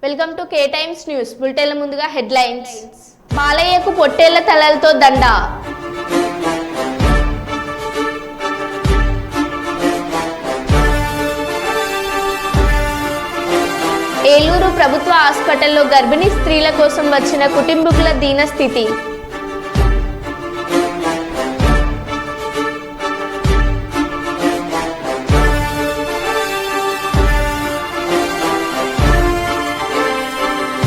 Welcome to K Times news బులెటిన్ల ముందుగా headlines. బాలయ్యకు పొట్టేళ్ల తలలతో దండ. ఏలూరు ప్రభుత్వ హాస్పిటల్లో గర్భిణీ స్త్రీల కోసం వచ్చిన కుటుంబీకుల దీనస్థితి.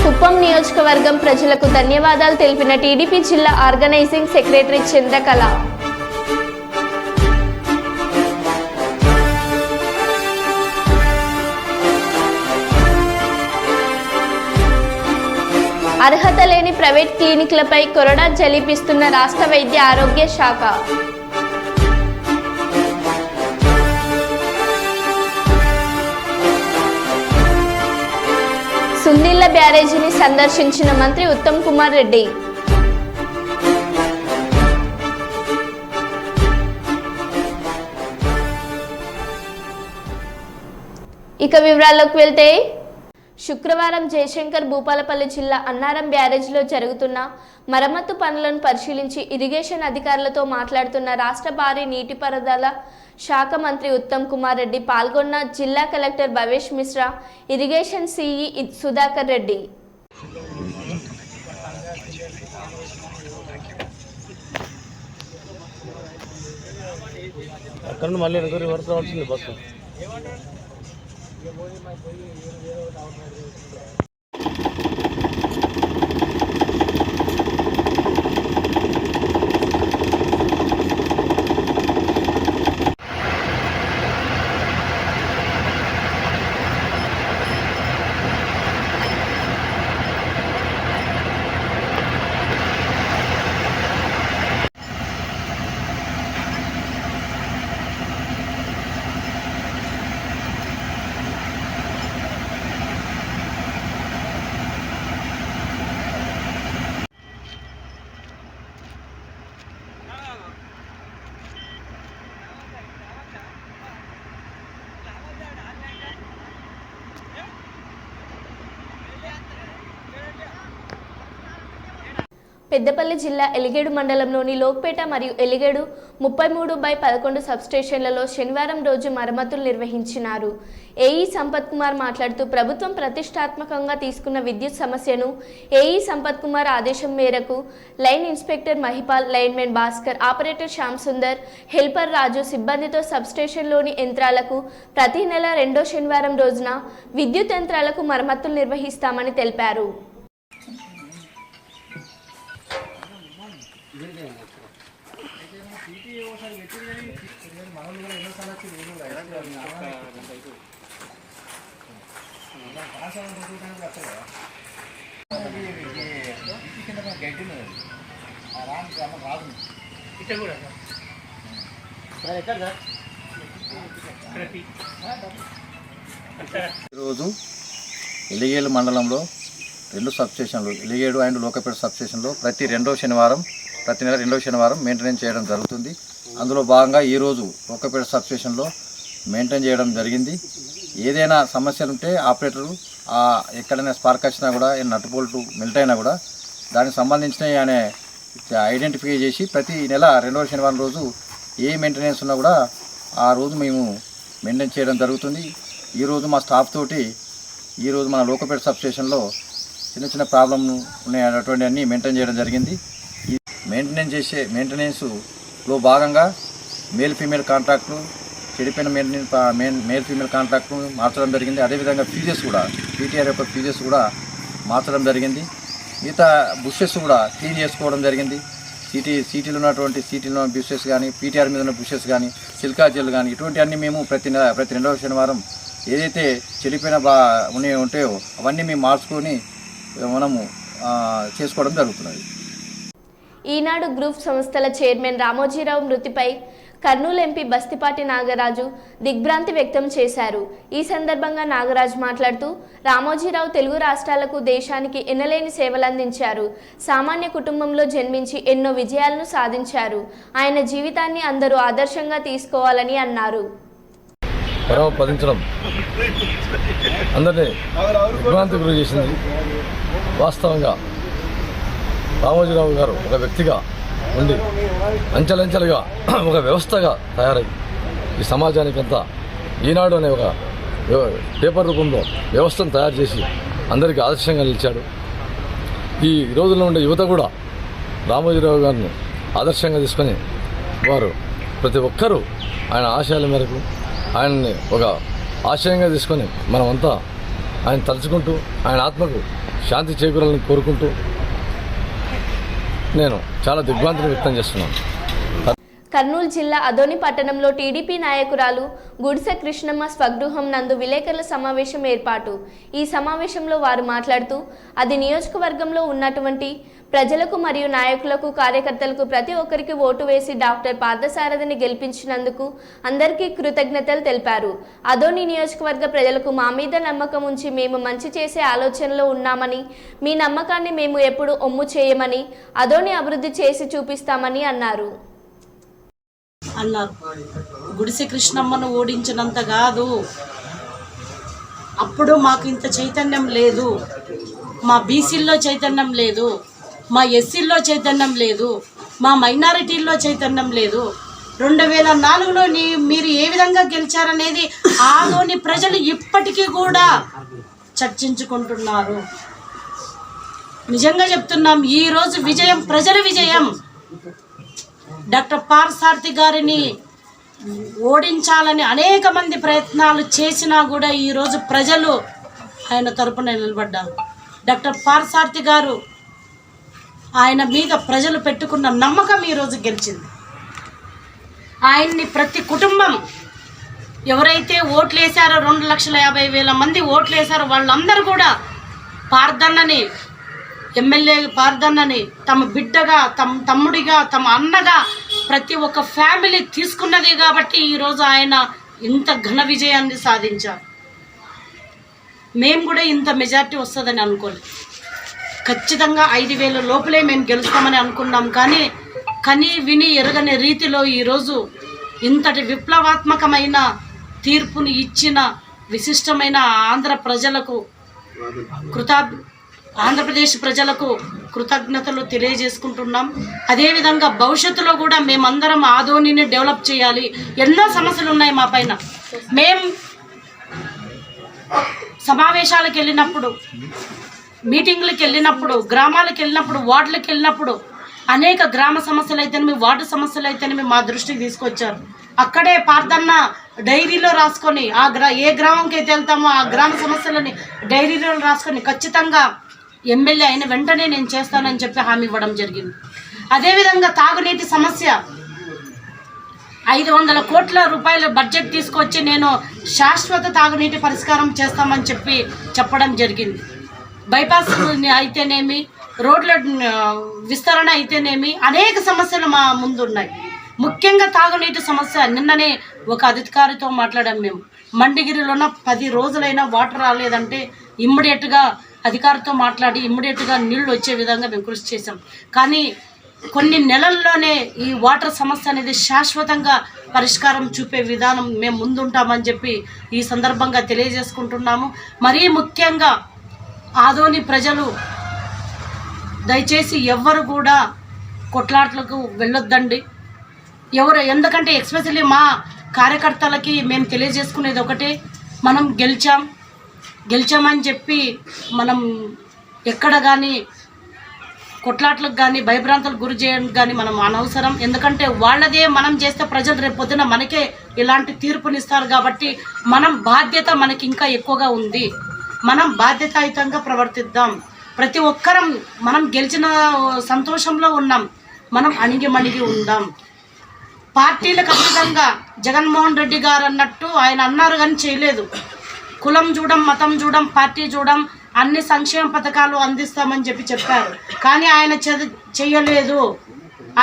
కుప్పం నియోజకవర్గం ప్రజలకు ధన్యవాదాలు తెలిపిన టీడీపీ జిల్లా ఆర్గనైజింగ్ సెక్రటరీ చంద్రకళ. అర్హత లేని ప్రైవేట్ క్లినిక్లపై కొరడా జలిపిస్తున్న రాష్ట్ర వైద్య ఆరోగ్య శాఖ. సుందిళ్ల బ్యారేజీని సందర్శించిన మంత్రి ఉత్తమ్ కుమార్ రెడ్డి. ఇక వివరాల్లోకి వెళ్తే, శుక్రవారం జయశంకర్ భూపాలపల్లి జిల్లా అన్నారం బ్యారేజ్లో జరుగుతున్న మరమ్మతు పనులను పరిశీలించి ఇరిగేషన్ అధికారులతో మాట్లాడుతున్న రాష్ట్ర భారీ నీటిపారుదల శాఖ మంత్రి ఉత్తమ్ కుమార్ రెడ్డి పాల్గొన్న జిల్లా collector Bhavesh Mishra, irrigation CE Sudhakar Reddy. Peddapalli జిల్లా ఎలిగేడు మండలంలోని లోక్పేట మరియు ఎలిగేడు 33/11 సబ్స్టేషన్లలో శనివారం రోజు మరమ్మతులు నిర్వహించినారు. ఏఈ సంపత్ కుమార్ మాట్లాడుతూ ప్రభుత్వం ప్రతిష్టాత్మకంగా తీసుకున్న విద్యుత్ సమస్యను ఏఈ సంపత్ కుమార్ ఆదేశం మేరకు line inspector Mahipal, linemen Bhaskar, operator Shyam Sundar, helper Raju సిబ్బందితో సబ్స్టేషన్లోని యంత్రాలకు ప్రతి నెల 2వ శనివారం రోజున విద్యుత్ యంత్రాలకు మరమ్మతులు నిర్వహిస్తామని తెలిపారు. ఈరోజు ఎలిగేడు మండలంలో 2 సబ్స్టేషన్లు, ఎలిగేడు అండ్ లోకపేట సబ్స్టేషన్లో ప్రతి నెల 2వ శనివారం మెయింటెనెన్స్ చేయడం జరుగుతుంది. అందులో భాగంగా ఈరోజు లోకపేట సబ్స్టేషన్లో మెయింటైన్ చేయడం జరిగింది. ఏదైనా సమస్యలు ఉంటే ఆపరేటరు ఎక్కడైనా స్పార్క్ వచ్చినా కూడా, నట్ బోల్ట్ మెల్ట్ అయినా కూడా దానికి సంబంధించిన ఆయన ఐడెంటిఫై చేసి ప్రతి నెల 2వ శనివారం రోజు ఏ మెయింటెనెన్స్ ఉన్నా కూడా ఆ రోజు మేము మెయింటైన్ చేయడం జరుగుతుంది. ఈరోజు మా స్టాఫ్ తోటి ఈరోజు మన లోకపేట సబ్స్టేషన్లో చిన్న ప్రాబ్లం ఉన్నాయన్నటువంటి అన్నీ మెయింటైన్ చేయడం జరిగింది. ఈ మెయింటెనెన్స్లో భాగంగా మేల్ ఫీమేల్ కాంట్రాక్టులు, చెడిపోయిన మేల్ ఫీమేల్ కాంట్రాక్ట్ను మార్చడం జరిగింది. అదేవిధంగా ఫీజెస్ కూడా, పీటీఆర్ యొక్క ఫీజెస్ కూడా మార్చడం జరిగింది. మిగతా బుషెస్ కూడా క్లీన్ చేసుకోవడం జరిగింది. సిటీలో ఉన్నటువంటి సిటీలో బుషెస్ కానీ, పీటీఆర్ మీద ఉన్న బుషెస్ కానీ, సిల్కా జెల్ కానీ, ఇటువంటి అన్నీ మేము ప్రతి 2వ శనివారం ఏదైతే చెడిపోయిన ఉంటాయో అవన్నీ మేము మార్చుకొని మనము చేసుకోవడం జరుగుతున్నది. ఈనాడు గ్రూప్ సంస్థల చైర్మన్ రామోజీరావు మృతిపై కర్నూలు ఎంపీ బస్తిపాటి నాగరాజు దిగ్భ్రాంతి వ్యక్తం చేశారు. ఈ సందర్భంగా నాగరాజు మాట్లాడుతూ రామోజీరావు తెలుగు రాష్ట్రాలకు, దేశానికి ఎన్నలేని సేవలందించారు. సామాన్య కుటుంబంలో జన్మించి ఎన్నో విజయాలను సాధించారు. ఆయన జీవితాన్ని అందరూ ఆదర్శంగా తీసుకోవాలని అన్నారు. పదించడం అందరినీ విభ్రాంతికి గురి చేసింది. వాస్తవంగా రామోజీరావు గారు ఒక వ్యక్తిగా ఉండి అంచెలంచెలుగా ఒక వ్యవస్థగా తయారై ఈ సమాజానికంతా ఈనాడు అనే ఒక పేపర్ రూపంలో వ్యవస్థను తయారు చేసి అందరికీ ఆదర్శంగా నిలిచాడు. ఈ రోజుల్లో ఉండే యువత కూడా రామోజీరావు గారిని ఆదర్శంగా తీసుకొని వారు ప్రతి ఒక్కరూ ఆయన ఆశయాల మేరకు ఆయన్ని ఒక ఆశయంగా తీసుకొని మనమంతా ఆయన తలుచుకుంటూ ఆయన ఆత్మకు శాంతి చేకూరాలని కోరుకుంటూ నేను చాలా దిగ్భ్రాంతిని వ్యక్తం చేస్తున్నాను. కర్నూలు జిల్లా అదోని పట్టణంలో టీడీపీ నాయకురాలు గుడిసె కృష్ణమ్మ స్వగృహం నందు విలేకరుల సమావేశం ఏర్పాటు. ఈ సమావేశంలో వారు మాట్లాడుతూ అది నియోజకవర్గంలో ఉన్నటువంటి ప్రజలకు మరియు నాయకులకు కార్యకర్తలకు ప్రతి ఒక్కరికి ఓటు వేసి డాక్టర్ పార్థసారథిని గెలిపించినందుకు అందరికీ కృతజ్ఞతలు తెలిపారు. అదోని నియోజకవర్గ ప్రజలకు మా మీద నమ్మకం ఉంచి మేము మంచి చేసే ఆలోచనలో ఉన్నామని, మీ నమ్మకాన్ని మేము ఎప్పుడు ఒమ్ము చేయమని, అదోని అభివృద్ధి చేసి చూపిస్తామని అన్నారు. గుడిసె కృష్ణమ్మను ఓడించినంత కాదు, అప్పుడు మాకు ఇంత చైతన్యం లేదు. మా బీసీల్లో చైతన్యం లేదు, మా ఎస్సీల్లో చైతన్యం లేదు, మా మైనారిటీల్లో చైతన్యం లేదు. 2004లో మీరు ఏ విధంగా గెలిచారనేది ఆదోని ప్రజలు ఇప్పటికీ కూడా చర్చించుకుంటున్నారు. నిజంగా చెప్తున్నాం, ఈరోజు విజయం ప్రజల విజయం. డాక్టర్ పార్థసారథి గారిని ఓడించాలని అనేక మంది ప్రయత్నాలు చేసినా కూడా ఈరోజు ప్రజలు ఆయన తరపున నిలబడ్డారు. డాక్టర్ పార్థసారథి గారు ఆయన మీద ప్రజలు పెట్టుకున్న నమ్మకం ఈరోజు గెలిచింది. ఆయన్ని ప్రతి కుటుంబం ఎవరైతే ఓట్లేశారో 2,50,000 మంది ఓట్లేశారో వాళ్ళందరూ కూడా పార్థన్నని, ఎమ్మెల్యే పార్థన్నని తమ బిడ్డగా, తమ తమ్ముడిగా, తమ అన్నగా ప్రతి ఒక్క ఫ్యామిలీ తీసుకున్నది కాబట్టి ఈరోజు ఆయన ఇంత ఘన విజయాన్ని సాధించారు. మేము కూడా ఇంత మెజార్టీ వస్తుందని అనుకోలేదు. ఖచ్చితంగా 5,000 లోపలే మేము గెలుస్తామని అనుకున్నాం. కానీ కని విని ఎరగని రీతిలో ఈరోజు ఇంతటి విప్లవాత్మకమైన తీర్పుని ఇచ్చిన విశిష్టమైన ఆంధ్రప్రదేశ్ ప్రజలకు కృతజ్ఞతలు తెలియజేసుకుంటున్నాం. అదేవిధంగా భవిష్యత్తులో కూడా మేమందరం ఆదోనిని డెవలప్ చేయాలి. ఎన్నో సమస్యలు ఉన్నాయి మా పైన. మేం సమావేశాలకు వెళ్ళినప్పుడు, మీటింగ్లకు వెళ్ళినప్పుడు, గ్రామాలకు వెళ్ళినప్పుడు, వార్డులకు వెళ్ళినప్పుడు అనేక గ్రామ సమస్యలు అయితేనేమి, వార్డు సమస్యలు అయితేనేమి మా దృష్టికి తీసుకొచ్చారు. అక్కడే పార్థన్న డైరీలో రాసుకొని ఏ గ్రామంకి అయితే వెళ్తామో ఆ గ్రామ సమస్యలని డైరీలో రాసుకొని ఖచ్చితంగా ఎమ్మెల్యే అయిన వెంటనే నేను చేస్తానని చెప్పి హామీ ఇవ్వడం జరిగింది. అదేవిధంగా తాగునీటి సమస్య 500 కోట్ల రూపాయల బడ్జెట్ తీసుకొచ్చి నేను శాశ్వత తాగునీటి పరిష్కారం చేస్తామని చెప్పడం జరిగింది. బైపాస్ అయితేనేమి, రోడ్ల విస్తరణ అయితేనేమి అనేక సమస్యలు మా ముందు ఉన్నాయి. ముఖ్యంగా తాగునీటి సమస్య. నిన్ననే ఒక అధికారితో మాట్లాడాం. మేము మండిగిరిలోన 10 రోజులైనా వాటర్ రాలేదంటే ఇమ్మీడియట్గా అధికారితో మాట్లాడి ఇమ్మీడియట్గా నీళ్లు వచ్చే విధంగా మేము కృషి చేసాం. కానీ కొన్ని నెలల్లోనే ఈ వాటర్ సమస్య అనేది శాశ్వతంగా పరిష్కారం చూపే విధానం మేము ముందుంటామని చెప్పి ఈ సందర్భంగా తెలియజేసుకుంటున్నాము. మరీ ముఖ్యంగా ఆదోని ప్రజలు దయచేసి ఎవ్వరు కూడా కొట్లాట్లకు వెళ్ళొద్దండి. ఎందుకంటే ఎస్పెషల్లీ మా కార్యకర్తలకి మేము తెలియజేసుకునేది ఒకటే, మనం గెలిచామని చెప్పి మనం ఎక్కడ కానీ కొట్లాట్లకు కానీ భయభ్రాంతులకు గురి చేయడానికి కానీ మనం అనవసరం. ఎందుకంటే వాళ్ళదే మనం చేస్తే ప్రజలు రేపు పొద్దున మనకే ఇలాంటి తీర్పునిస్తారు. కాబట్టి మనం బాధ్యత మనకి ఇంకా ఎక్కువగా ఉంది. మనం బాధ్యతాయుతంగా ప్రవర్తిద్దాం. ప్రతి ఒక్కరం మనం గెలిచిన సంతోషంలో ఉన్నాం. మనం అణిగి ఉందాం. పార్టీలకు అతీతంగా జగన్మోహన్ రెడ్డి గారు అన్నట్టు ఆయన అన్నారు కానీ చేయలేదు. కులం చూడం, మతం చూడం, పార్టీ చూడం, అన్ని సంక్షేమ పథకాలు అందిస్తామని చెప్పారు. కానీ ఆయన చెయ్యలేదు.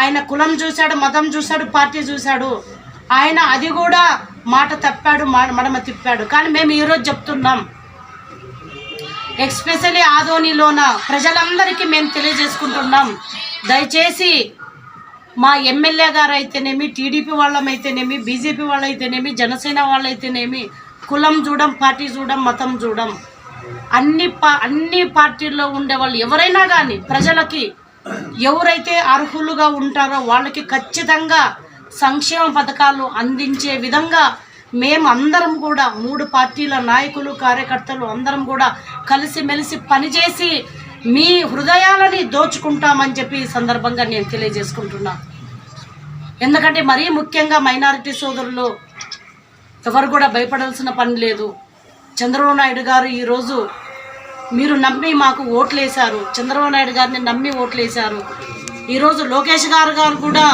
ఆయన కులం చూశాడు, మతం చూశాడు, పార్టీ చూశాడు. ఆయన అది కూడా మాట తప్పాడు, మడమ తిప్పాడు. కానీ మేము ఈరోజు చెప్తున్నాం, ఎస్పెషల్లీ ఆదోనిలోన ప్రజలందరికీ మేము తెలియజేసుకుంటున్నాం, దయచేసి మా ఎమ్మెల్యే గారు అయితేనేమి, టీడీపీ వాళ్ళమైతేనేమి, బీజేపీ వాళ్ళైతేనేమి, జనసేన వాళ్ళైతేనేమి, కులం చూడం, పార్టీ చూడం, మతం చూడం, అన్ని పార్టీల్లో ఉండే వాళ్ళు ఎవరైనా కానీ ప్రజలకి ఎవరైతే అర్హులుగా ఉంటారో వాళ్ళకి ఖచ్చితంగా సంక్షేమ పథకాలు అందించే విధంగా మేము అందరం కూడా 3 పార్టీల నాయకులు, కార్యకర్తలు అందరం కూడా కలిసిమెలిసి పనిచేసి మీ హృదయాలని దోచుకుంటామని చెప్పి ఈ సందర్భంగా నేను తెలియజేసుకుంటున్నా. ఎందుకంటే మరీ ముఖ్యంగా మైనారిటీ సోదరులు ఎవరు కూడా భయపడాల్సిన పని లేదు. చంద్రబాబు నాయుడు గారు ఈరోజు మీరు నమ్మి మాకు ఓట్లేశారు, చంద్రబాబు నాయుడు గారిని నమ్మి ఓట్లేశారు. ఈరోజు లోకేష్ గారు కూడా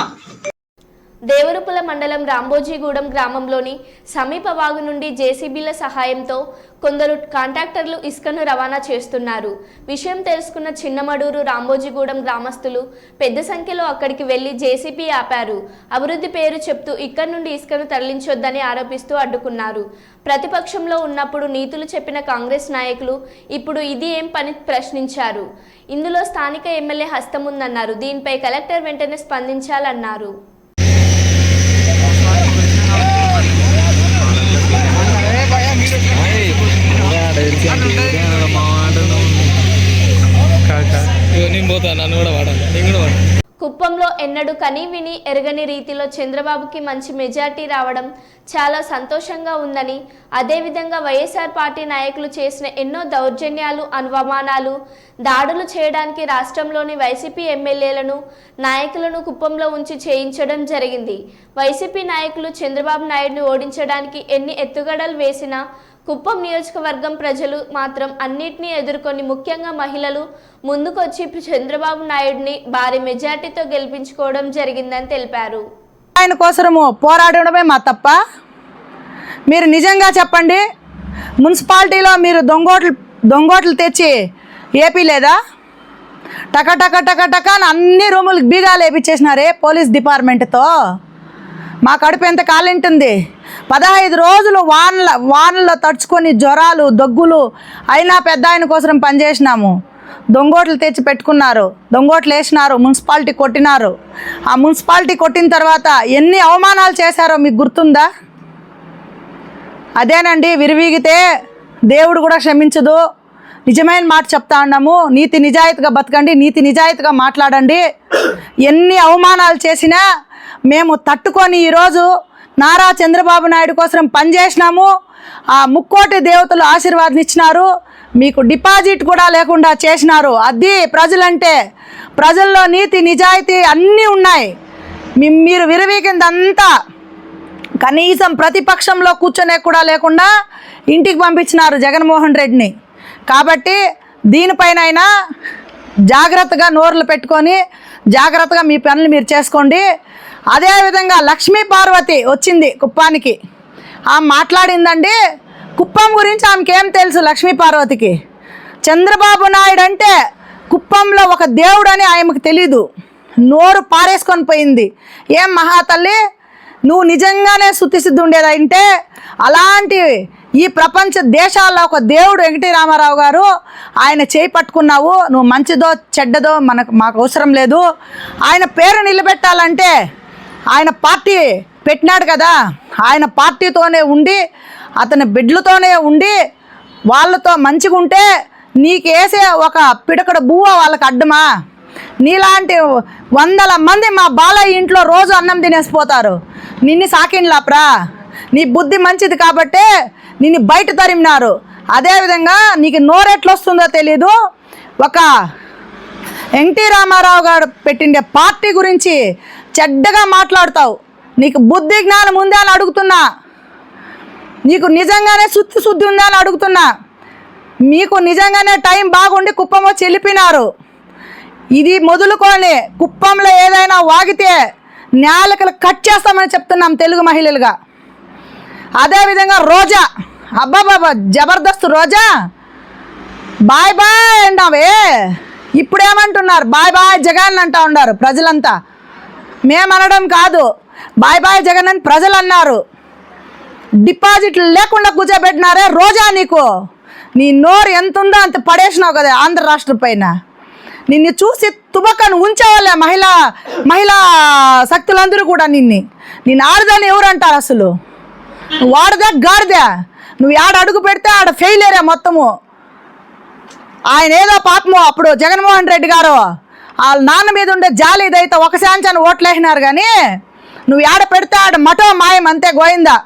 దేవరుపుల మండలం రాంబోజీగూడెం గ్రామంలోని సమీప వాగు నుండి జేసీబీల సహాయంతో కొందరు కాంట్రాక్టర్లు ఇసుకను రవాణా చేస్తున్నారు. విషయం తెలుసుకున్న చిన్నమడూరు రాంబోజీగూడెం గ్రామస్తులు పెద్ద సంఖ్యలో అక్కడికి వెళ్లి జేసీబీ ఆపారు. అభివృద్ధి పేరు చెప్తూ ఇక్కడి నుండి ఇసుకను తరలించొద్దని ఆరోపిస్తూ అడ్డుకున్నారు. ప్రతిపక్షంలో ఉన్నప్పుడు నీతులు చెప్పిన కాంగ్రెస్ నాయకులు ఇప్పుడు ఇది ఏం పని ప్రశ్నించారు. ఇందులో స్థానిక ఎమ్మెల్యే హస్తం ఉందన్నారు. దీనిపై కలెక్టర్ వెంటనే స్పందించాలన్నారు. కుప్పంలో ఎన్నడూ కని విని ఎరగని రీతిలో చంద్రబాబుకి మంచి మెజార్టీ రావడం చాలా సంతోషంగా ఉందని, అదేవిధంగా వైఎస్ఆర్ పార్టీ నాయకులు చేసిన ఎన్నో దౌర్జన్యాలు, అవమానాలు, దాడులు చేయడానికి రాష్ట్రంలోని వైసీపీ ఎమ్మెల్యేలను, నాయకులను కుప్పంలో ఉంచి చేయించడం జరిగింది. వైసీపీ నాయకులు చంద్రబాబు నాయుడుని ఓడించడానికి ఎన్ని ఎత్తుగడలు వేసినా కుప్పం నియోజకవర్గం ప్రజలు మాత్రం అన్నిటినీ ఎదుర్కొని, ముఖ్యంగా మహిళలు ముందుకొచ్చి చంద్రబాబు నాయుడిని భారీ మెజార్టీతో గెలిపించుకోవడం జరిగిందని తెలిపారు. ఆయన కోసము పోరాడడమే మా తప్ప. మీరు నిజంగా చెప్పండి, మున్సిపాలిటీలో మీరు దొంగోట్లు తెచ్చి ఏపీ లేదా? టక టక టక టక అన్ని రూములకు బీగాలు వేపించేసినారే పోలీస్ డిపార్ట్మెంట్తో. మా కడుపు ఎంత కాలింటుంది. 15 రోజులు వానల్లో తడుచుకొని జ్వరాలు, దగ్గులు అయినా పెద్ద ఆయన కోసం పనిచేసినాము. దొంగోట్లు తెచ్చి పెట్టుకున్నారు, దొంగోట్లు వేసినారు, మున్సిపాలిటీ కొట్టినారు. ఆ మున్సిపాలిటీ కొట్టిన తర్వాత ఎన్ని అవమానాలు చేశారో మీకు గుర్తుందా? అదేనండి, విరివీగితే దేవుడు కూడా క్షమించదు. నిజమైన మాట చెప్తా ఉన్నాము. నీతి నిజాయితీగా బతకండి, నీతి నిజాయితీగా మాట్లాడండి. ఎన్ని అవమానాలు చేసినా మేము తట్టుకొని ఈరోజు నారా చంద్రబాబు నాయుడు కోసం పనిచేసినాము. ఆ ముక్కోటి దేవతలు ఆశీర్వాదం ఇచ్చినారు. మీకు డిపాజిట్ కూడా లేకుండా చేసినారు. అది ప్రజలంటే. ప్రజల్లో నీతి నిజాయితీ అన్నీ ఉన్నాయి. మీరు విరవీకిందంతా కనీసం ప్రతిపక్షంలో కూర్చొనే కూడా లేకుండా ఇంటికి పంపించినారు జగన్మోహన్ రెడ్డిని. కాబట్టి దీనిపైనైనా జాగ్రత్తగా నోర్లు పెట్టుకొని జాగ్రత్తగా మీ పనులు మీరు చేసుకోండి. అదేవిధంగా లక్ష్మీ పార్వతి వచ్చింది కుప్పానికి. ఆమె మాట్లాడిందండి కుప్పం గురించి. ఆమెకేం తెలుసు లక్ష్మీ పార్వతికి? చంద్రబాబు నాయుడు అంటే కుప్పంలో ఒక దేవుడు అని ఆమెకు తెలీదు. నోరు పారేసుకొని పోయింది. ఏం మహాతల్లి, నువ్వు నిజంగానే శుద్ధిసిద్ధి ఉండేదంటే అలాంటి ఈ ప్రపంచ దేశాల్లో ఒక దేవుడు వెంకటీ రామారావు గారు, ఆయన చేయి పట్టుకున్నావు. నువ్వు మంచిదో చెడ్డదో మాకు అవసరం లేదు. ఆయన పేరు నిలబెట్టాలంటే ఆయన పార్టీ పెట్టినాడు కదా, ఆయన పార్టీతోనే ఉండి అతని బిడ్డలతోనే ఉండి వాళ్ళతో మంచిగా ఉంటే నీకు వేసే ఒక పిడకడ బువ్వ వాళ్ళకి అడ్డమా? నీలాంటి 100 మంది మా బాలయ్య ఇంట్లో రోజు అన్నం తినేసిపోతారు. నిన్ను సాకిండ్లాప్రా. నీ బుద్ధి మంచిది కాబట్టే నిన్ను బయట తరిమినారు. అదేవిధంగా నీకు నోరెట్లొస్తుందో తెలీదు. ఒక ఎన్టీ రామారావు గారు పెట్టిండే పార్టీ గురించి చెడ్డగా మాట్లాడతావు. నీకు బుద్ధి జ్ఞానం ఉందా అని అడుగుతున్నా. నీకు నిజంగానే శుద్ధి ఉందా అని అడుగుతున్నా. మీకు నిజంగానే టైం బాగుండి కుప్పం వచ్చి వెళ్ళిపోయినారు. ఇది మొదలుకొని కుప్పంలో ఏదైనా వాగితే నేలకలు కట్ చేస్తామని చెప్తున్నాం తెలుగు మహిళలుగా. అదేవిధంగా రోజా, అబ్బాబాబా జబర్దస్త్ రోజా, బాయ్ బాయ్ అన్నావే. ఇప్పుడేమంటున్నారు? బాయ్ బాయ్ జగన్ అంటూ ఉన్నారు ప్రజలంతా. మేమనడం కాదు, బాయ్ బాయ్ జగన్ అని ప్రజలు అన్నారు. డిపాజిట్లు లేకుండా కూర్చోబెట్టినారే రోజా. నీకు నీ నోరు ఎంత ఉందో అంత పడేసినావు కదా ఆంధ్ర రాష్ట్రం పైన. నిన్ను చూసి తుబకను ఉంచేవాళ్ళే మహిళా శక్తులందరూ కూడా నిన్ను ఆడదాన్ని ఎవరు అంటారు అసలు? నువ్వు ఆడదా గాడిదా? నువ్వు ఆడ అడుగు పెడితే ఆడ ఫెయిలేరే మొత్తము. ఆయన ఏదో పాపము అప్పుడు జగన్మోహన్ రెడ్డి గారు వాళ్ళ నాన్న మీద ఉండే జాలి ఇదైతే ఒక శాంచాన్ని ఓట్లేసినారు, కానీ నువ్వు ఆడ పెడితే ఆడ మటో మాయం అంతే గోయిందా.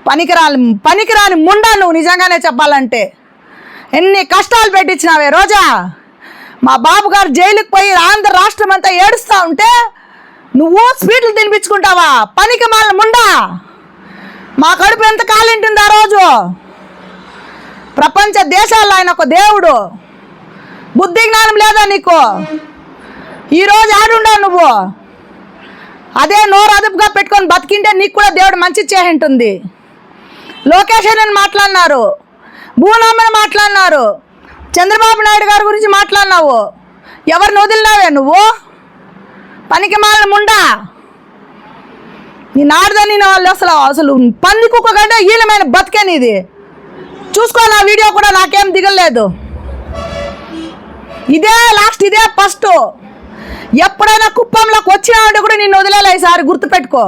పనికిరాని ముండా నువ్వు నిజంగానే చెప్పాలంటే. ఎన్ని కష్టాలు పెట్టించినావే రోజా. మా బాబు గారు జైలుకి పోయి ఆంధ్ర రాష్ట్రం అంతా ఏడుస్తూ ఉంటే నువ్వు స్వీట్లు తినిపించుకుంటావా? పనికి మాల ముండా. మా కడుపు ఎంత కాలింటుంది ఆ రోజు. ప్రపంచ దేశాల్లో ఆయన ఒక దేవుడు. బుద్ధి జ్ఞానం లేదా నీకు? ఈరోజు ఆడుండవు నువ్వు. అదే నోరు అదుపుగా పెట్టుకొని బతికింటే నీకు కూడా దేవుడు మంచి చేసింటుంది. లోకేష్ అని మాట్లాడినారు, భూనామని మాట్లాడినారు, చంద్రబాబు నాయుడు గారి గురించి మాట్లాడినావు. ఎవరిని వదిలినావే నువ్వు? పనికి మాలిన ముండా. నీ నాడదని వాళ్ళు అసలు పంది కుక్క కంటే హీనమైన బతికే నీది. చూసుకో, నా వీడియో కూడా నాకేం దిగలేదు. ఇదే లాస్ట్, ఇదే ఫస్ట్. ఎప్పుడైనా కుప్పంలోకి వచ్చినావంటే కూడా నిన్ను వదిలేలా ఈసారి గుర్తుపెట్టుకో.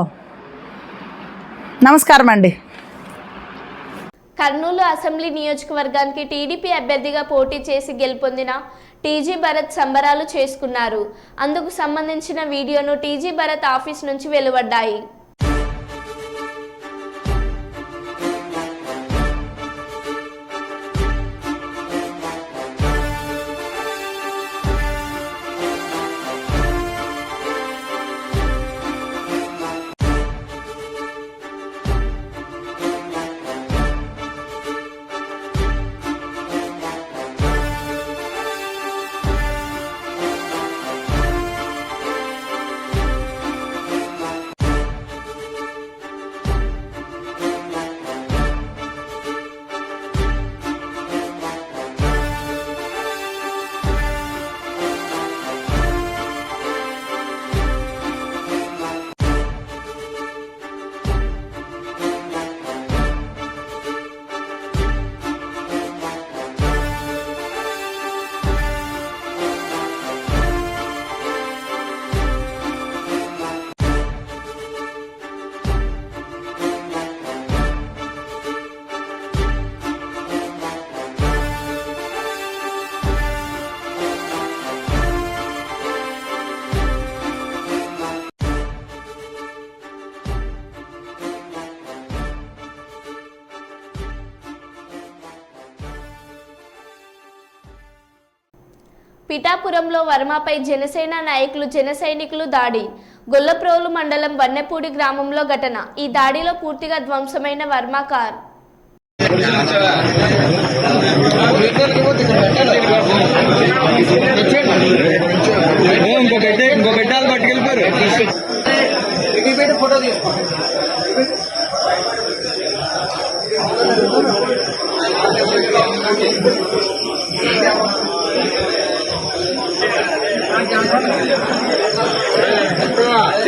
నమస్కారం అండి. కర్నూలు అసెంబ్లీ నియోజకవర్గానికి టీడీపీ అభ్యర్థిగా పోటీ చేసి గెలుపొందిన టీజీ భరత్ సంబరాలు చేసుకున్నారు. అందుకు సంబంధించిన వీడియోను టీజీ భరత్ ఆఫీస్ నుంచి వెలువడ్డాయి. పిఠాపురంలో వర్మపై జనసేన నాయకులు జన సైనికులు దాడి. గొల్లప్రోలు మండలం వన్నెపూడి గ్రామంలో ఘటన. ఈ దాడిలో పూర్తిగా ధ్వంసమైన వర్మ కార్.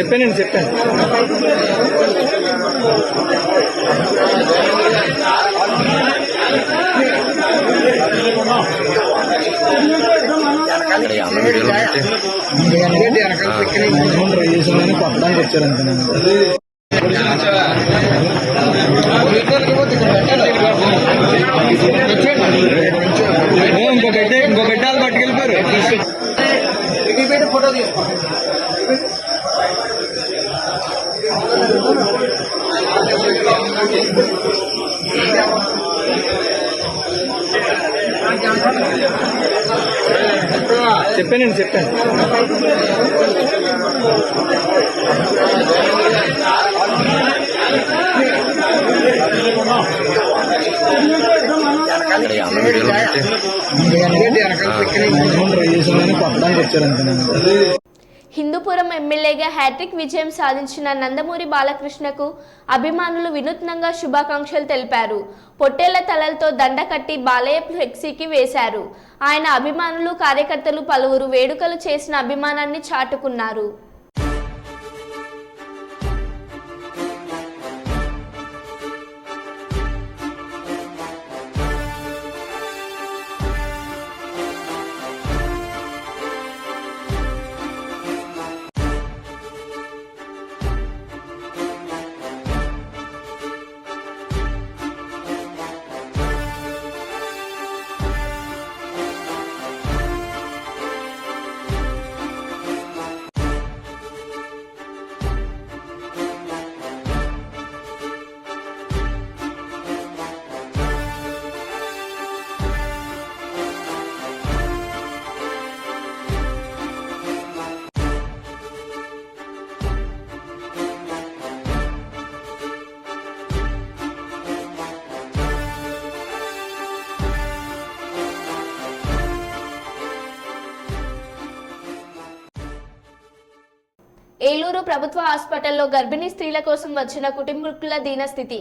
చెప్పాను కొట్టడానికి వచ్చారు ఇంకో గడ్డాలు పట్టుకెళ్ళిపోయారు. ఫోటో తీసుకోండి. చెప్పాను కొట్టడానికి వచ్చారు. హిందూపురం ఎమ్మెల్యేగా హ్యాట్రిక్ విజయం సాధించిన నందమూరి బాలకృష్ణకు అభిమానులు వినూత్నంగా శుభాకాంక్షలు తెలిపారు. పొట్టేళ్ల తలలతో దండ కట్టి బాలయ్య ఫ్లెక్సీకి వేశారు. ఆయన అభిమానులు కార్యకర్తలు పలువురు వేడుకలు చేసిన అభిమానాన్ని చాటుకున్నారు. ఏలూరు ప్రభుత్వ హాస్పిటల్లో గర్భిణీ స్త్రీల కోసం వచ్చిన కుటుంబీకుల దీనస్థితి.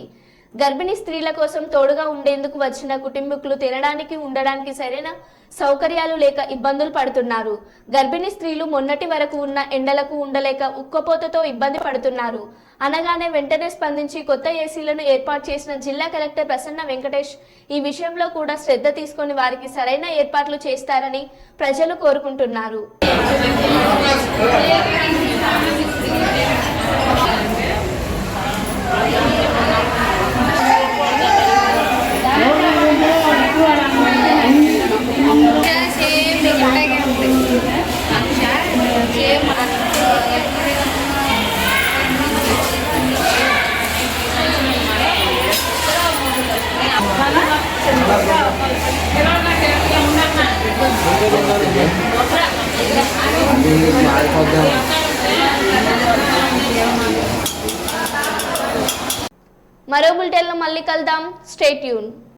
గర్భిణీ స్త్రీల కోసం తోడుగా ఉండేందుకు వచ్చిన కుటుంబీకులు తినడానికి ఉండడానికి సరైన సౌకర్యాలు లేక ఇబ్బందులు పడుతున్నారు. గర్భిణీ స్త్రీలు మొన్నటి వరకు ఉన్న ఎండలకు ఉండలేక ఉక్కపోతతో ఇబ్బంది పడుతున్నారు. అనగానే వెంటనే స్పందించి కొత్త ఏసీలను ఏర్పాటు చేసిన జిల్లా కలెక్టర్ ప్రసన్న వెంకటేష్ ఈ విషయంలో కూడా శ్రద్ధ తీసుకొని వారికి సరైన ఏర్పాట్లు చేస్తారని ప్రజలు కోరుకుంటున్నారు. మరో బులెటిన్లో మళ్ళీ కలుద్దాం. Stay tune.